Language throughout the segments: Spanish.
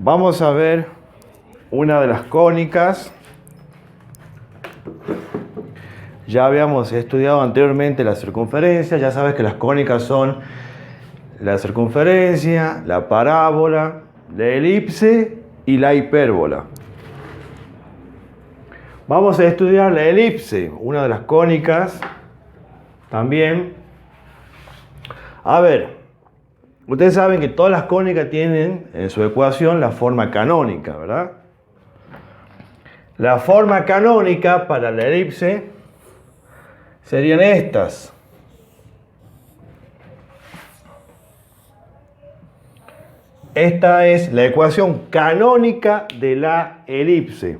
Vamos a ver una de las cónicas. Ya habíamos estudiado anteriormente la circunferencia. Ya sabes que las cónicas son la circunferencia, la parábola, la elipse y la hipérbola. Vamos a estudiar la elipse, una de las cónicas también. A ver, ustedes saben que todas las cónicas tienen en su ecuación la forma canónica, ¿verdad? La forma canónica para la elipse serían estas. Esta es la ecuación canónica de la elipse.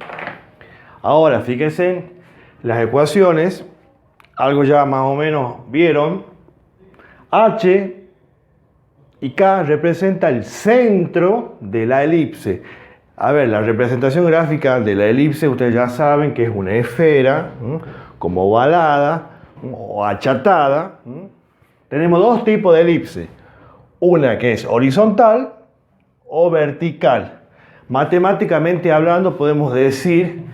Ahora, fíjense, las ecuaciones, algo ya más o menos vieron. H y K representa el centro de la elipse. A ver, la representación gráfica de la elipse, ustedes ya saben que es una esfera, como ovalada o achatada. Tenemos dos tipos de elipse. Una que es horizontal o vertical. Matemáticamente hablando podemos decir,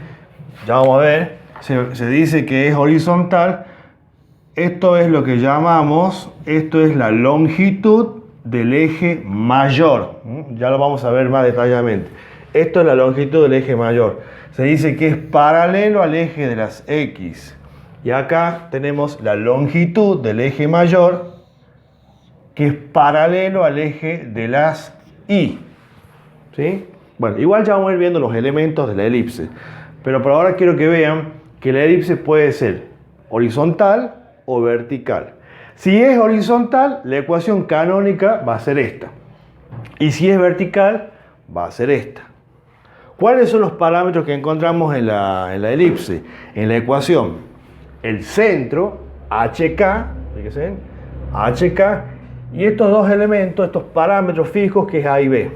ya vamos a ver, se dice que es horizontal. Esto es lo que llamamos, esto es la longitud del eje mayor. Ya lo vamos a ver más detalladamente. Esto es la longitud del eje mayor. Se dice que es paralelo al eje de las X. Y acá tenemos la longitud del eje mayor, que es paralelo al eje de las Y. ¿Sí? Bueno, igual ya vamos a ir viendo los elementos de la elipse. Pero por ahora quiero que vean que la elipse puede ser horizontal o vertical. Si es horizontal, la ecuación canónica va a ser esta. Y si es vertical, va a ser esta. ¿Cuáles son los parámetros que encontramos en la elipse? En la ecuación, el centro, HK, fíjense, HK, y estos dos elementos, estos parámetros fijos, que es A y B.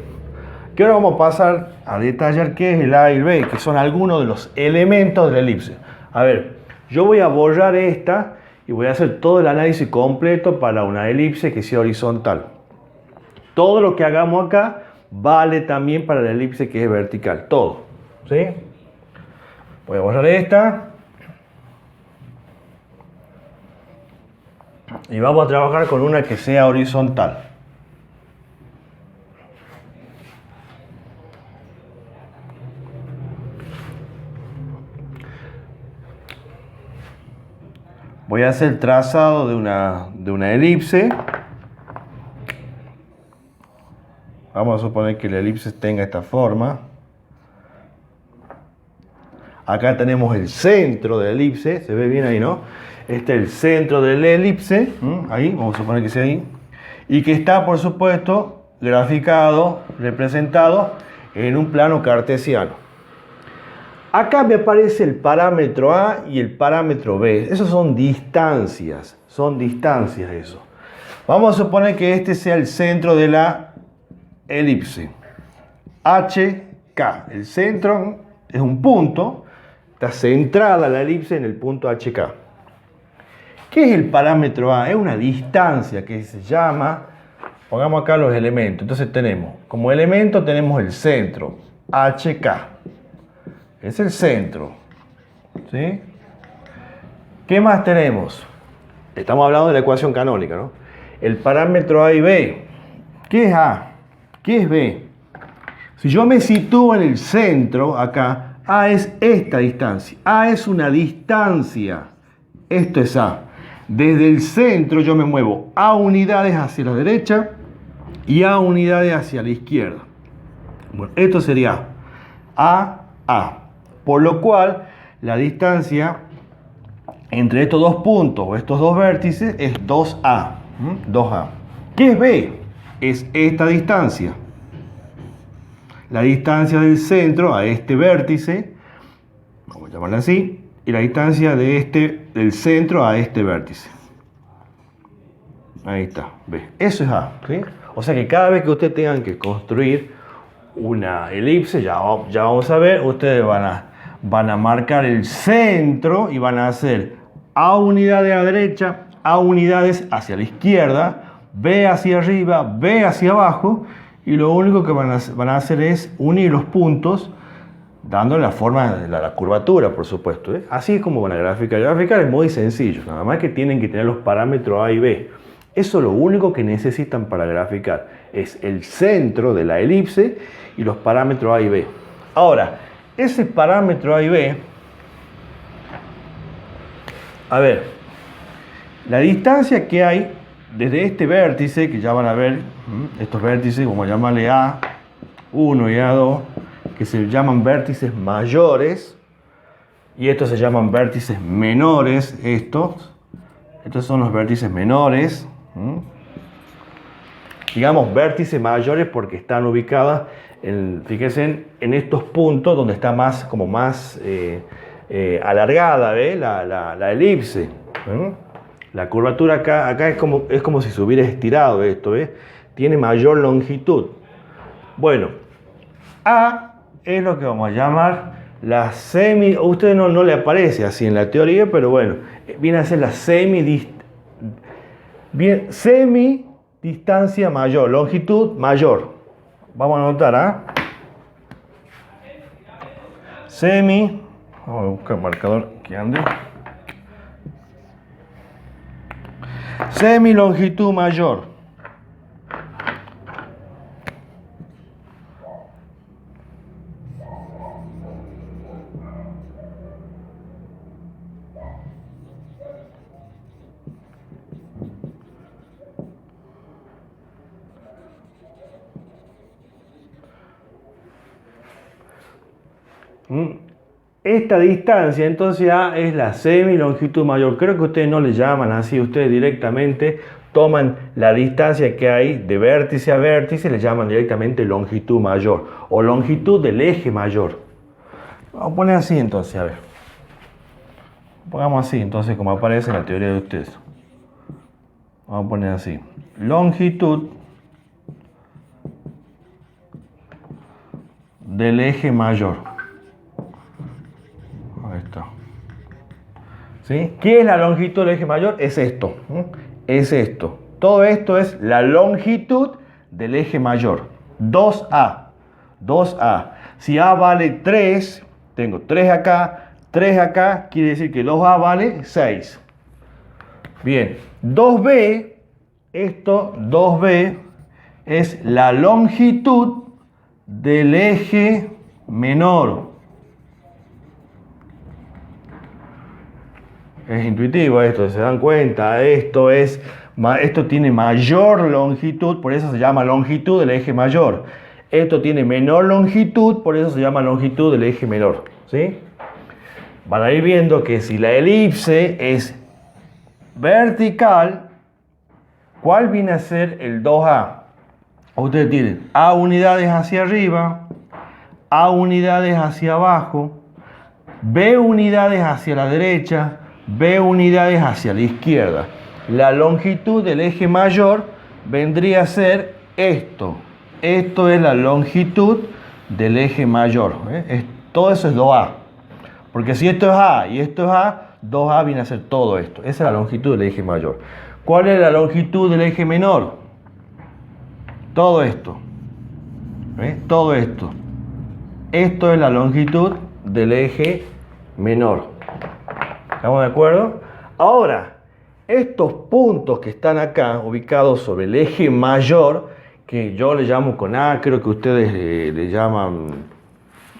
Que ahora vamos a pasar a detallar qué es el A y el B, que son algunos de los elementos de la elipse. A ver, yo voy a borrar esta y voy a hacer todo el análisis completo para una elipse que sea horizontal. Todo lo que hagamos acá vale también para la elipse que es vertical, todo. ¿Sí? Voy a borrar esta. Y vamos a trabajar con una que sea horizontal. Voy a hacer trazado de una elipse. Vamos a suponer que la elipse tenga esta forma. Acá tenemos el centro de la elipse. ¿Se ve bien ahí, no? Este es el centro de la elipse. Ahí, vamos a suponer que sea ahí. Y que está, por supuesto, graficado, representado en un plano cartesiano. Acá me aparece el parámetro A y el parámetro B. Esos son distancias. Son distancias eso. Vamos a suponer que este sea el centro de la elipse. HK. El centro es un punto. Está centrada la elipse en el punto HK. ¿Qué es el parámetro A? Es una distancia que se llama... Pongamos acá los elementos. Entonces tenemos, como elemento tenemos el centro. HK. Es el centro. ¿Sí? ¿Qué más tenemos? Estamos hablando de la ecuación canónica, ¿no? El parámetro A y B. ¿Qué es A? ¿Qué es B? Si yo me sitúo en el centro, acá, A es esta distancia. A es una distancia. Esto es A. Desde el centro yo me muevo A unidades hacia la derecha y A unidades hacia la izquierda. Bueno, esto sería A. Por lo cual, la distancia entre estos dos puntos o estos dos vértices es 2A. 2A. ¿Qué es B? Es esta distancia. La distancia del centro a este vértice, vamos a llamarla así, y la distancia del centro a este vértice. Ahí está, B. Eso es A. ¿Sí? O sea que cada vez que ustedes tengan que construir una elipse, ya vamos a ver, ustedes van a marcar el centro y van a hacer A unidades a la derecha, A unidades hacia la izquierda, B hacia arriba, B hacia abajo, y lo único que van a hacer es unir los puntos dándole la forma de la curvatura, por supuesto, ¿eh? Así es como van a graficar. Graficar es muy sencillo, nada más que tienen que tener los parámetros A y B. Eso es lo único que necesitan para graficar, es el centro de la elipse y los parámetros A y B. Ahora, ese parámetro A y B, a ver, la distancia que hay desde este vértice, que ya van a ver, estos vértices, vamos a llamarle A1 y A2, que se llaman vértices mayores, y estos se llaman vértices menores, estos son los vértices menores, digamos vértices mayores porque están ubicados, fíjense, en estos puntos donde está más, como más alargada, ¿ve? La elipse. La curvatura acá es como si se hubiera estirado esto, ¿ve? Tiene mayor longitud. Bueno, A es lo que vamos a llamar la semi, a usted no le aparece así en la teoría, pero bueno, viene a ser la semidistancia mayor, longitud mayor. Vamos a anotar, ¿ah? Vamos a buscar un marcador que ande. Semilongitud mayor. Esta distancia entonces A es la semilongitud mayor. Creo que ustedes no le llaman así, ustedes directamente toman la distancia que hay de vértice a vértice, le llaman directamente longitud mayor o longitud del eje mayor. Vamos a poner así entonces, a ver. Pongamos así entonces como aparece en la teoría de ustedes. Vamos a poner así. Longitud del eje mayor. Ahí está. ¿Sí? ¿Qué es la longitud del eje mayor? Es esto. Es esto. Todo esto es la longitud del eje mayor. 2A. 2A. Si A vale 3, tengo 3 acá, quiere decir que 2A vale 6. Bien. 2B, esto 2B es la longitud del eje menor. Es intuitivo esto, se dan cuenta, esto tiene mayor longitud, por eso se llama longitud del eje mayor. Esto tiene menor longitud, por eso se llama longitud del eje menor, ¿sí? Van a ir viendo que si la elipse es vertical, ¿cuál viene a ser el 2A? Ustedes tienen A unidades hacia arriba, A unidades hacia abajo, B unidades hacia la derecha, B unidades hacia la izquierda. La longitud del eje mayor vendría a ser esto. Esto es la longitud del eje mayor. Todo eso es 2A. Porque si esto es A y esto es A, 2A viene a ser todo esto. Esa es la longitud del eje mayor. ¿Cuál es la longitud del eje menor? Todo esto. Todo esto. Esto es la longitud del eje menor. ¿Estamos de acuerdo? Ahora, estos puntos que están acá, ubicados sobre el eje mayor, que yo le llamo con A, creo que ustedes le llaman,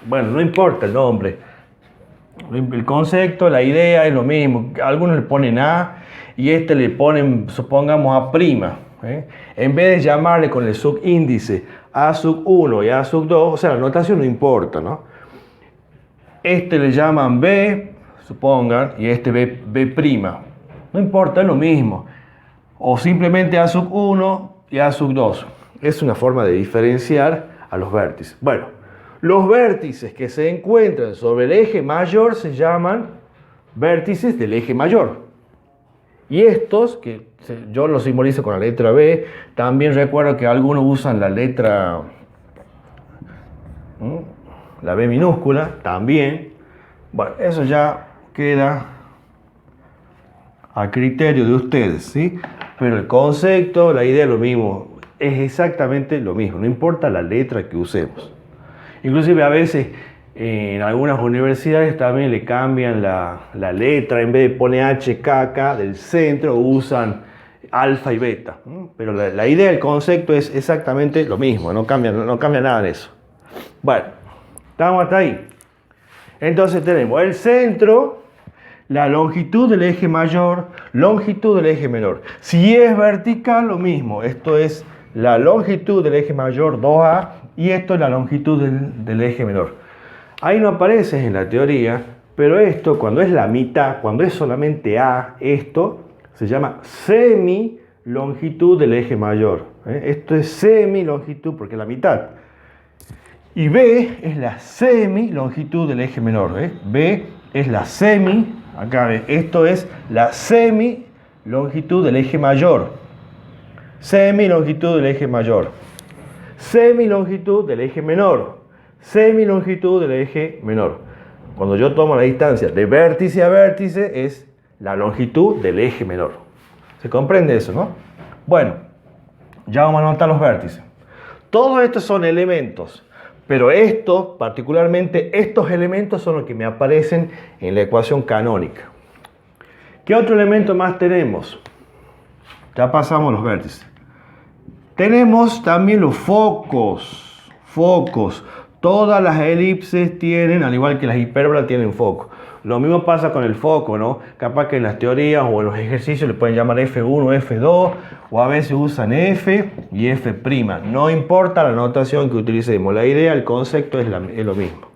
bueno, no importa el nombre, el concepto, la idea es lo mismo. Algunos le ponen A y le ponen, supongamos, A'. En vez de llamarle con el subíndice A sub 1 y A sub 2, o sea, la notación no importa, ¿no? Le llaman B, supongan, y B'. No importa, es lo mismo. O simplemente A sub 1 y A sub 2. Es una forma de diferenciar a los vértices. Bueno, los vértices que se encuentran sobre el eje mayor se llaman vértices del eje mayor. Y estos, que yo los simbolizo con la letra B, también recuerdo que algunos usan la letra, la B minúscula, también. Bueno, eso ya queda a criterio de ustedes, ¿sí? Pero el concepto, la idea es lo mismo. es exactamente lo mismo, no importa la letra que usemos. Inclusive a veces en algunas universidades también le cambian la letra, en vez de poner HKK del centro usan alfa y beta. Pero la idea, el concepto es exactamente lo mismo, no cambia nada de eso. Bueno, estamos hasta ahí. Entonces tenemos el centro, la longitud del eje mayor, longitud del eje menor. Si es vertical, lo mismo. Esto es la longitud del eje mayor 2A y esto es la longitud del eje menor. Ahí no aparece en la teoría, pero esto cuando es la mitad, cuando es solamente A, esto se llama semilongitud del eje mayor. Esto es semilongitud porque es la mitad. Y B es la semilongitud del eje menor. B es la acá esto es la semilongitud del eje mayor. Semilongitud del eje mayor. Semilongitud del eje menor. Semilongitud del eje menor. Cuando yo tomo la distancia de vértice a vértice es la longitud del eje menor. ¿Se comprende eso, no? Bueno, ya vamos a anotar los vértices. Todos estos son elementos, pero estos, particularmente estos elementos son los que me aparecen en la ecuación canónica. ¿Qué otro elemento más tenemos? Ya pasamos los vértices. Tenemos también los focos. Focos. Todas las elipses tienen, al igual que las hipérbolas, tienen foco. Lo mismo pasa con el foco, ¿no? Capaz que en las teorías o en los ejercicios le pueden llamar F1, F2, o a veces usan F y F'. No importa la notación que utilicemos. La idea, el concepto es lo mismo.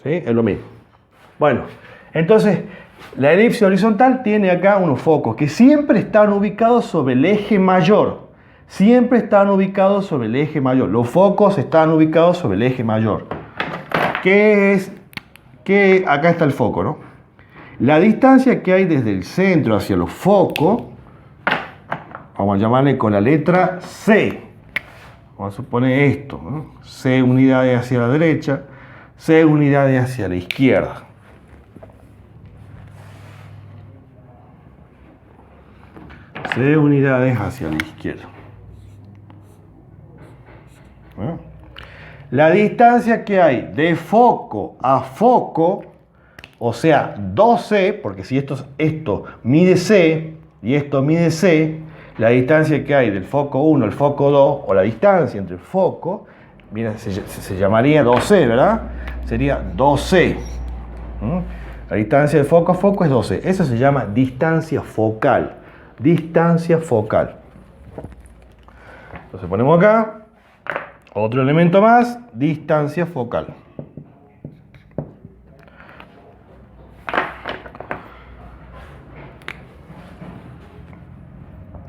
¿Sí? Es lo mismo. Bueno, entonces, la elipse horizontal tiene acá unos focos que siempre están ubicados sobre el eje mayor. Siempre están ubicados sobre el eje mayor. Los focos están ubicados sobre el eje mayor. Acá está el foco, ¿no? La distancia que hay desde el centro hacia los focos, vamos a llamarle con la letra C. Vamos a suponer esto, ¿no? C unidades hacia la derecha, C unidades hacia la izquierda. C unidades hacia la izquierda. La distancia que hay de foco a foco, o sea, 2C, porque si esto mide C y esto mide C, la distancia que hay del foco 1 al foco 2, o la distancia entre el foco, mira, se llamaría 2C, ¿verdad? Sería 2C. La distancia de foco a foco es 2C. Eso se llama distancia focal. Distancia focal. Entonces ponemos acá. Otro elemento más, distancia focal.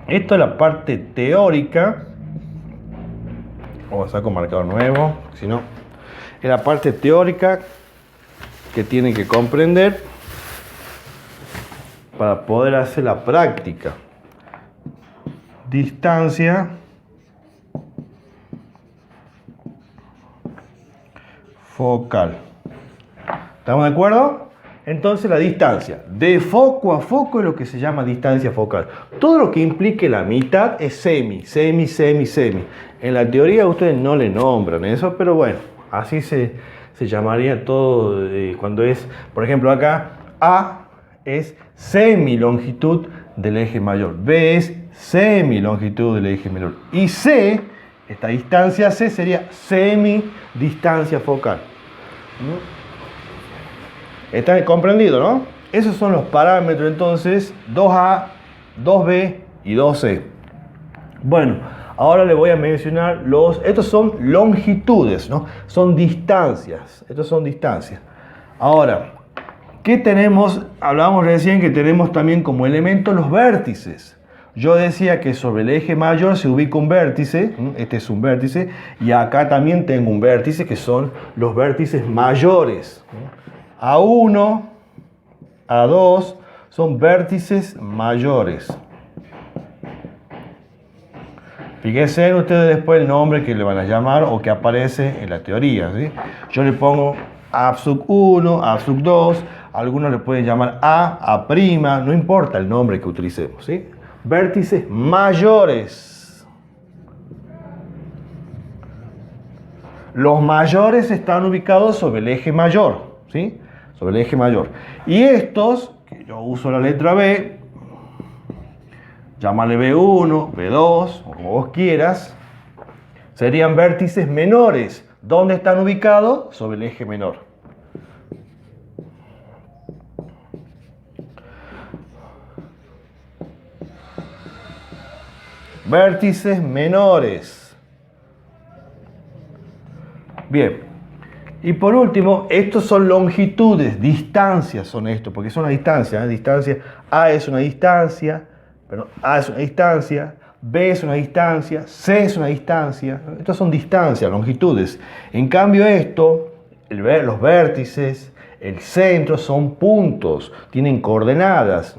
Esto es la parte teórica. Vamos a sacar un marcador nuevo, si no, es la parte teórica que tienen que comprender para poder hacer la práctica. Distancia focal. ¿Estamos de acuerdo? Entonces la distancia de foco a foco es lo que se llama distancia focal. Todo lo que implique la mitad es semi. En la teoría ustedes no le nombran eso, pero bueno, así se llamaría todo cuando es, por ejemplo acá, A es semilongitud del eje mayor, B es semilongitud del eje menor y C, esta distancia C sería semidistancia focal. ¿Está comprendido, no? Esos son los parámetros entonces 2A, 2B y 2C. Bueno, ahora les voy a mencionar estos son longitudes, ¿no? Son distancias. Estos son distancias. Ahora, ¿qué tenemos? Hablábamos recién que tenemos también como elemento los vértices. Yo decía que sobre el eje mayor se ubica un vértice, este es un vértice, y acá también tengo un vértice que son los vértices mayores. A1, A2 son vértices mayores. Fíjense ustedes después el nombre que le van a llamar o que aparece en la teoría, ¿sí? Yo le pongo A sub 1, A sub 2, algunos le pueden llamar A', no importa el nombre que utilicemos, ¿sí? Vértices mayores. Los mayores están ubicados sobre el eje mayor, ¿sí? Sobre el eje mayor. Y estos, que yo uso la letra B, llámale B1, B2, o como vos quieras, serían vértices menores. ¿Dónde están ubicados? Sobre el eje menor. Vértices menores. Bien. Y por último, estos son longitudes, distancias son estos, porque son una distancia, ¿eh? Distancia, A es una distancia, perdón, A es una distancia, B es una distancia, C es una distancia. Estas son distancias, longitudes. En cambio esto, los vértices, el centro son puntos, tienen coordenadas.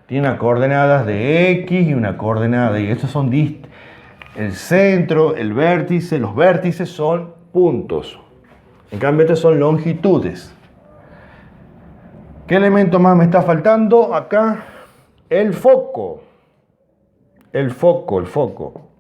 Tienen unas coordenadas de X y una coordenada de Y. Estos son el centro, el vértice, los vértices son puntos. En cambio estos son longitudes. ¿Qué elemento más me está faltando acá? El foco. El foco.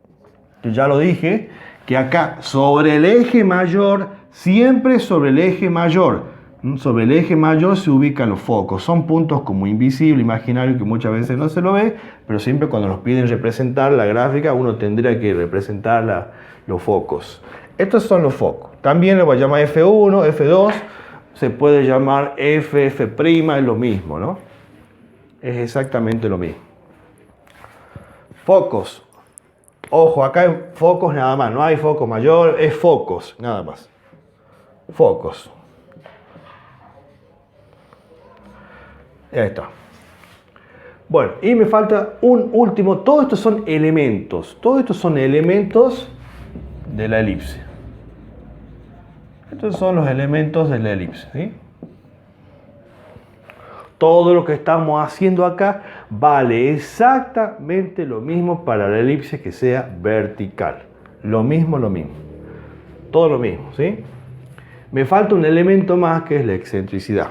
Que ya lo dije, que acá sobre el eje mayor, siempre sobre el eje mayor. Sobre el eje mayor se ubican los focos. Son puntos como invisibles, imaginarios, que muchas veces no se lo ve, pero siempre cuando nos piden representar la gráfica, uno tendría que representar los focos. Estos son los focos. También lo voy a llamar F1, F2, se puede llamar F, F', es lo mismo, ¿no? Es exactamente lo mismo. Focos. Ojo, acá hay focos nada más, no hay foco mayor, es focos, nada más. Focos. Ahí está. Bueno, y me falta un último. Todos estos son elementos. Todos estos son elementos de la elipse. Estos son los elementos de la elipse, ¿sí? Todo lo que estamos haciendo acá vale exactamente lo mismo para la elipse que sea vertical. Lo mismo. Todo lo mismo, ¿sí? Me falta un elemento más que es la excentricidad,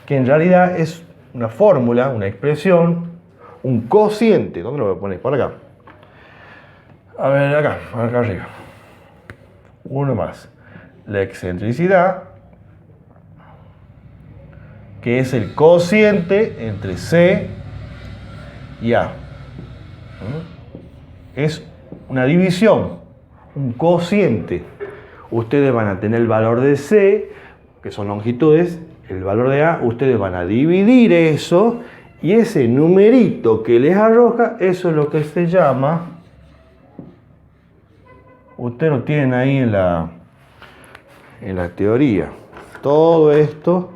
que en realidad es una fórmula, una expresión, un cociente. ¿Dónde lo voy a poner? Por acá. A ver, acá arriba. Uno más. La excentricidad, que es el cociente entre C y A. Es una división, un cociente. Ustedes van a tener el valor de C, que son longitudes, el valor de A, ustedes van a dividir eso, y ese numerito que les arroja, eso es lo que se llama, ustedes lo tienen ahí en la teoría. Todo esto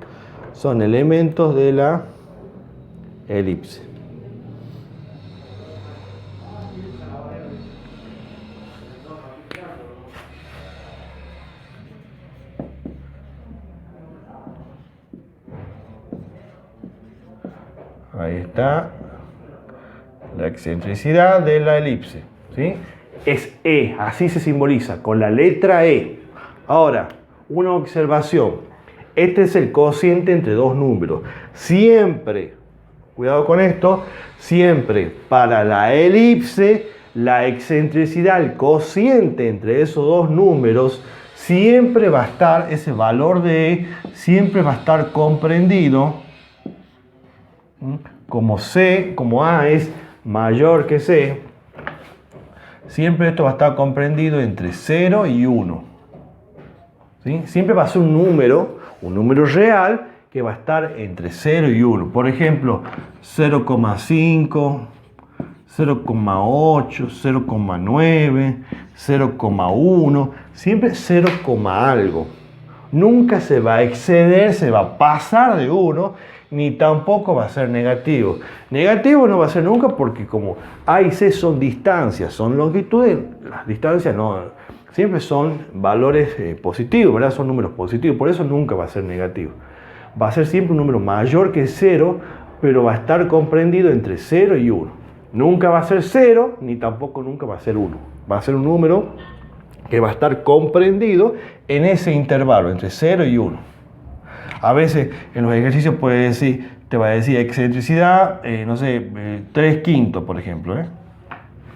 son elementos de la elipse. Ahí está la excentricidad de la elipse, ¿sí? Es E, así se simboliza, con la letra E. Ahora, una observación. Este es el cociente entre dos números. Siempre, cuidado con esto, siempre para la elipse, la excentricidad, el cociente entre esos dos números, siempre va a estar, ese valor de E, siempre va a estar comprendido como C, como A es mayor que C, siempre esto va a estar comprendido entre 0 y 1. ¿Sí? Siempre va a ser un número real que va a estar entre 0 y 1. Por ejemplo, 0,5, 0,8, 0,9, 0,1, siempre 0, algo. Nunca se va a exceder, se va a pasar de 1, ni tampoco va a ser negativo. Negativo no va a ser nunca porque como A y C son distancias, son longitudes, las distancias no, siempre son valores positivos, ¿verdad? Son números positivos, por eso nunca va a ser negativo. Va a ser siempre un número mayor que 0, pero va a estar comprendido entre 0 y 1. Nunca va a ser 0, ni tampoco nunca va a ser 1. Va a ser un número que va a estar comprendido en ese intervalo, entre 0 y 1. A veces en los ejercicios te va a decir excentricidad, no sé, 3/5, por ejemplo.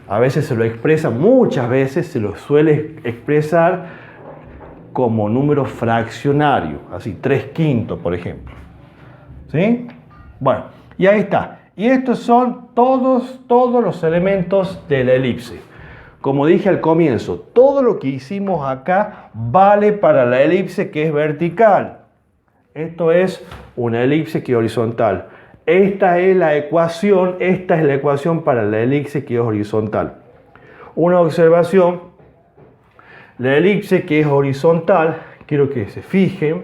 A veces se lo expresa, muchas veces se lo suele expresar como número fraccionario, así 3/5, por ejemplo. ¿Sí? Bueno, y ahí está. Y estos son todos los elementos de la elipse. Como dije al comienzo, todo lo que hicimos acá vale para la elipse que es vertical. Esto es una elipse que es horizontal. Esta es la ecuación para la elipse que es horizontal. Una observación, la elipse que es horizontal, quiero que se fijen,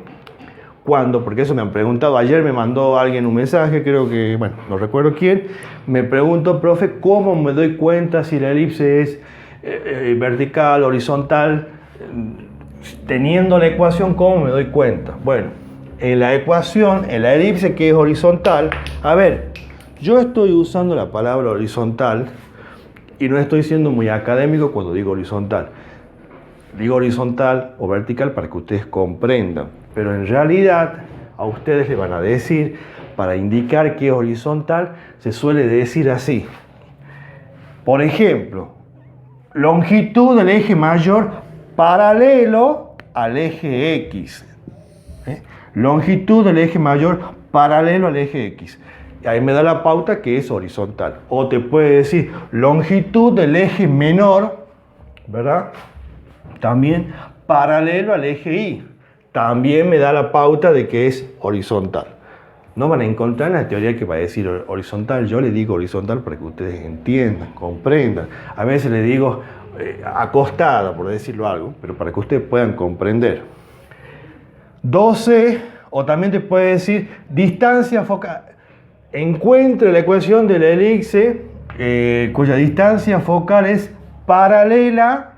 porque eso me han preguntado, ayer me mandó alguien un mensaje, creo que, bueno, no recuerdo quién, me preguntó, profe, ¿cómo me doy cuenta si la elipse es vertical, horizontal? Teniendo la ecuación, ¿cómo me doy cuenta? Bueno, en la ecuación, en la elipse que es horizontal, a ver, yo estoy usando la palabra horizontal y no estoy siendo muy académico cuando digo horizontal. Digo horizontal o vertical para que ustedes comprendan, pero en realidad a ustedes les van a decir, para indicar que es horizontal, se suele decir así. Por ejemplo, longitud del eje mayor paralelo al eje X. Longitud del eje mayor paralelo al eje X. Ahí me da la pauta que es horizontal. O te puede decir longitud del eje menor, ¿verdad? También paralelo al eje Y. También me da la pauta de que es horizontal. No van a encontrar en la teoría que va a decir horizontal. Yo le digo horizontal para que ustedes entiendan, comprendan. A veces le digo acostada, por decirlo algo, pero para que ustedes puedan comprender. 12, o también te puede decir distancia focal. Encuentre la ecuación de la elipse cuya distancia focal es paralela.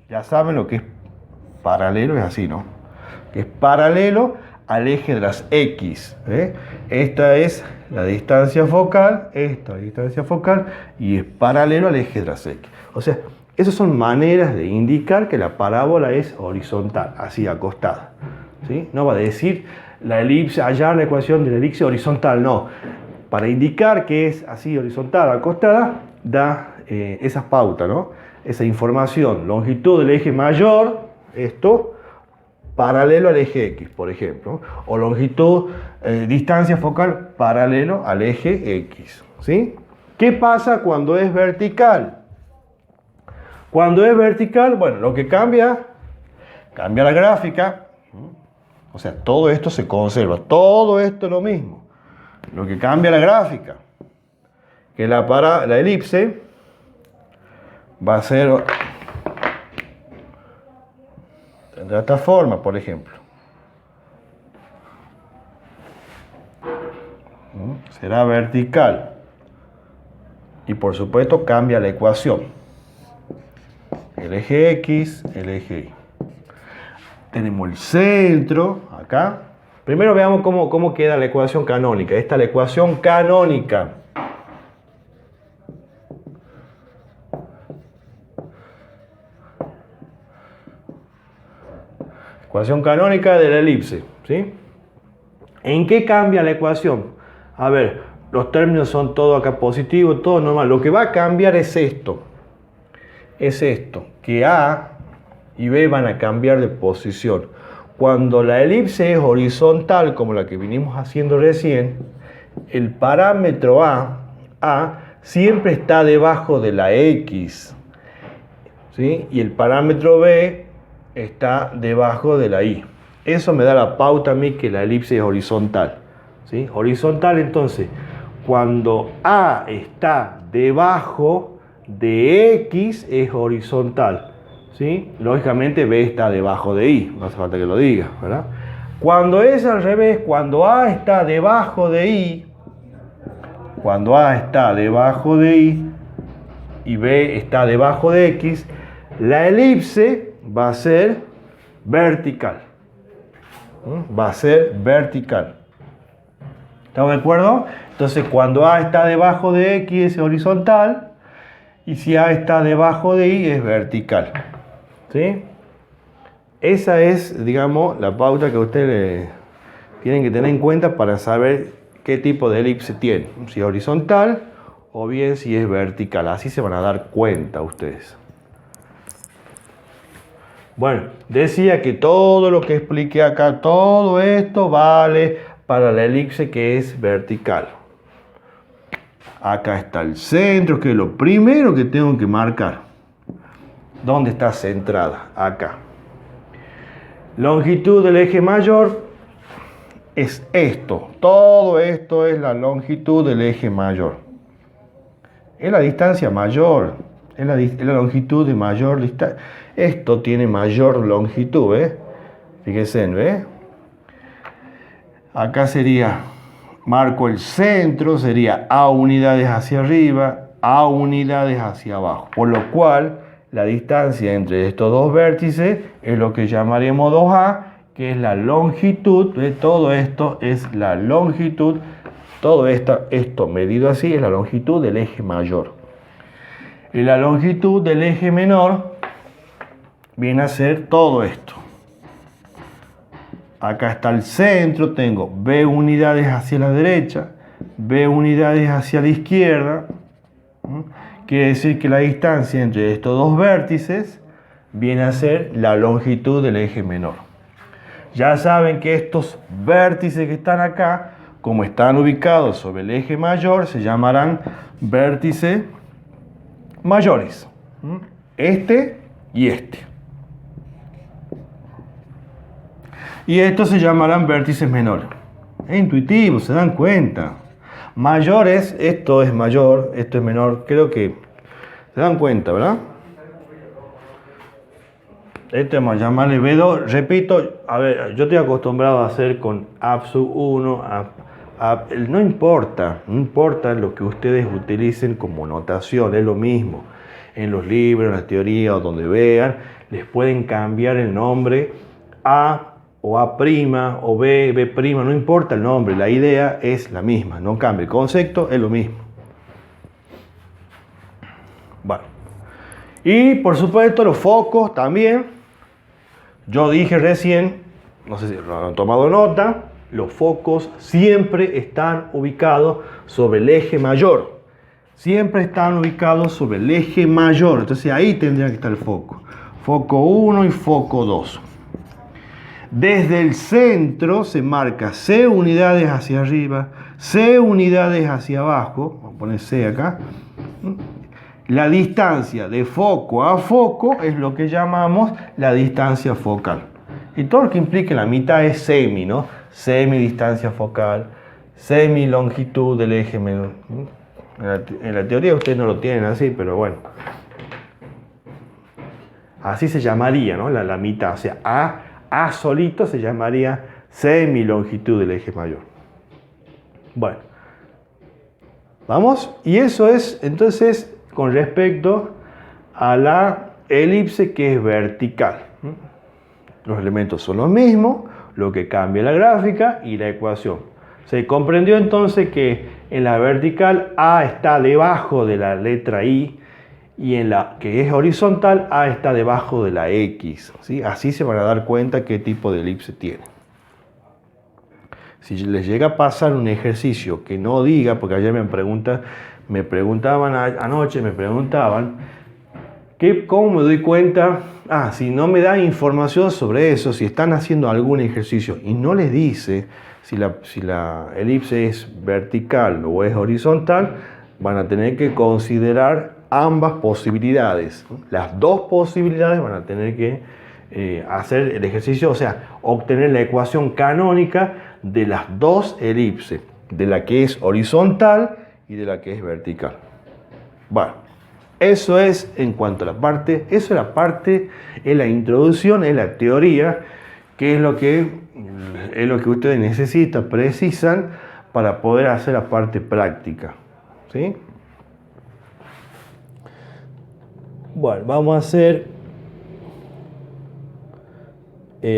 Ya saben lo que es paralelo, es así, ¿no? Que es paralelo al eje de las X. Esta es la distancia focal, esta es la distancia focal, y es paralelo al eje de las X. O sea, esas son maneras de indicar que la parábola es horizontal, así acostada. ¿Sí? No va a decir la elipse, hallar la ecuación de la elipse horizontal, no. Para indicar que es así horizontal, acostada, da esa pauta, ¿no? Esa información, longitud del eje mayor, esto, paralelo al eje X, por ejemplo, o longitud, distancia focal paralelo al eje X, ¿sí? ¿Qué pasa cuando es vertical? Cuando es vertical, bueno, lo que cambia la gráfica, o sea, todo esto se conserva, todo esto es lo mismo. Lo que cambia la gráfica, que la elipse va a ser, tendrá esta forma, por ejemplo. Será vertical. Y por supuesto cambia la ecuación. El eje X, el eje Y. Tenemos el centro, acá. Primero veamos cómo queda la ecuación canónica. Esta es la ecuación canónica. Ecuación canónica de la elipse, ¿sí? ¿En qué cambia la ecuación? A ver, los términos son todos acá positivos, todo normal. Lo que va a cambiar es esto. Es esto, que A y B van a cambiar de posición. Cuando la elipse es horizontal, como la que vinimos haciendo recién, el parámetro A siempre está debajo de la X, ¿sí? Y el parámetro B está debajo de la Y. Eso me da la pauta a mí que la elipse es horizontal, ¿sí? Horizontal, entonces, cuando A está debajo de X es horizontal, ¿sí? Lógicamente B está debajo de Y, no hace falta que lo diga, ¿verdad? Cuando es al revés, cuando A está debajo de Y, cuando A está debajo de Y y B está debajo de X, la elipse va a ser vertical. Va a ser vertical. ¿Estamos de acuerdo? Entonces, cuando A está debajo de X es horizontal y si A está debajo de Y es vertical. ¿Sí? Esa es, digamos, la pauta que ustedes tienen que tener en cuenta para saber qué tipo de elipse tiene. Si es horizontal o bien si es vertical. Así se van a dar cuenta ustedes. Bueno, decía que todo lo que expliqué acá, todo esto vale para la elipse que es vertical. Acá está el centro, que es lo primero que tengo que marcar. ¿Dónde está centrada? Acá. Longitud del eje mayor es esto. Todo esto es la longitud del eje mayor. Es la distancia mayor. Es la longitud de mayor distancia. Esto tiene mayor longitud, ¿eh? Fíjense, ¿ves? Acá sería, marco el centro, sería A unidades hacia arriba, A unidades hacia abajo. Por lo cual, la distancia entre estos dos vértices es lo que llamaremos 2A, que es la longitud de todo esto, es la longitud, todo esto medido así, es la longitud del eje mayor. Y la longitud del eje menor viene a ser todo esto. Acá está el centro, tengo B unidades hacia la derecha, B unidades hacia la izquierda. Quiere decir que la distancia entre estos dos vértices viene a ser la longitud del eje menor. Ya saben que estos vértices que están acá, como están ubicados sobre el eje mayor, se llamarán vértices mayores. Este y este. Y estos se llamarán vértices menores. Es intuitivo, se dan cuenta. Mayores, esto es mayor, esto es menor. Creo que se dan cuenta, ¿verdad? Este vamos a llamarle B2. Repito, a ver, yo estoy acostumbrado a hacer con sub 1, no importa lo que ustedes utilicen como notación, es lo mismo. En los libros, en la teoría o donde vean, les pueden cambiar el nombre A o A' o B, B', no importa el nombre, la idea es la misma, no cambia, el concepto es lo mismo. Bueno, y por supuesto los focos también, yo dije recién, no sé si lo han tomado nota, los focos siempre están ubicados sobre el eje mayor, siempre están ubicados sobre el eje mayor, entonces ahí tendría que estar el foco, foco 1 y foco 2. Desde el centro se marca C unidades hacia arriba, C unidades hacia abajo, vamos a poner C acá. La distancia de foco a foco es lo que llamamos la distancia focal. Y todo lo que implica la mitad es semi, ¿no? Semi distancia focal, semi longitud del eje menor. En la teoría ustedes no lo tienen así, pero bueno. Así se llamaría, ¿no? La mitad, o sea, A solito se llamaría semilongitud del eje mayor. Bueno, vamos, y eso es entonces con respecto a la elipse que es vertical. Los elementos son los mismos, lo que cambia la gráfica y la ecuación. Se comprendió entonces que en la vertical A está debajo de la letra I, y en la que es horizontal, A está debajo de la X. ¿Sí? Así se van a dar cuenta qué tipo de elipse tiene. Si les llega a pasar un ejercicio que no diga, porque ayer me preguntaban anoche, ¿cómo me doy cuenta? Si no me dan información sobre eso, si están haciendo algún ejercicio y no les dice si la elipse es vertical o es horizontal, van a tener que considerar ambas posibilidades. Las dos posibilidades van a tener que hacer el ejercicio, o sea, obtener la ecuación canónica de las dos elipses, de la que es horizontal y de la que es vertical. Bueno, eso es en cuanto a la parte, eso es la parte, es la introducción, es la teoría, que es lo que ustedes necesitan, precisan para poder hacer la parte práctica. ¿Sí? Bueno, vamos a hacer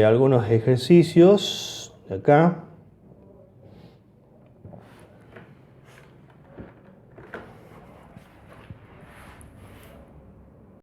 algunos ejercicios de acá.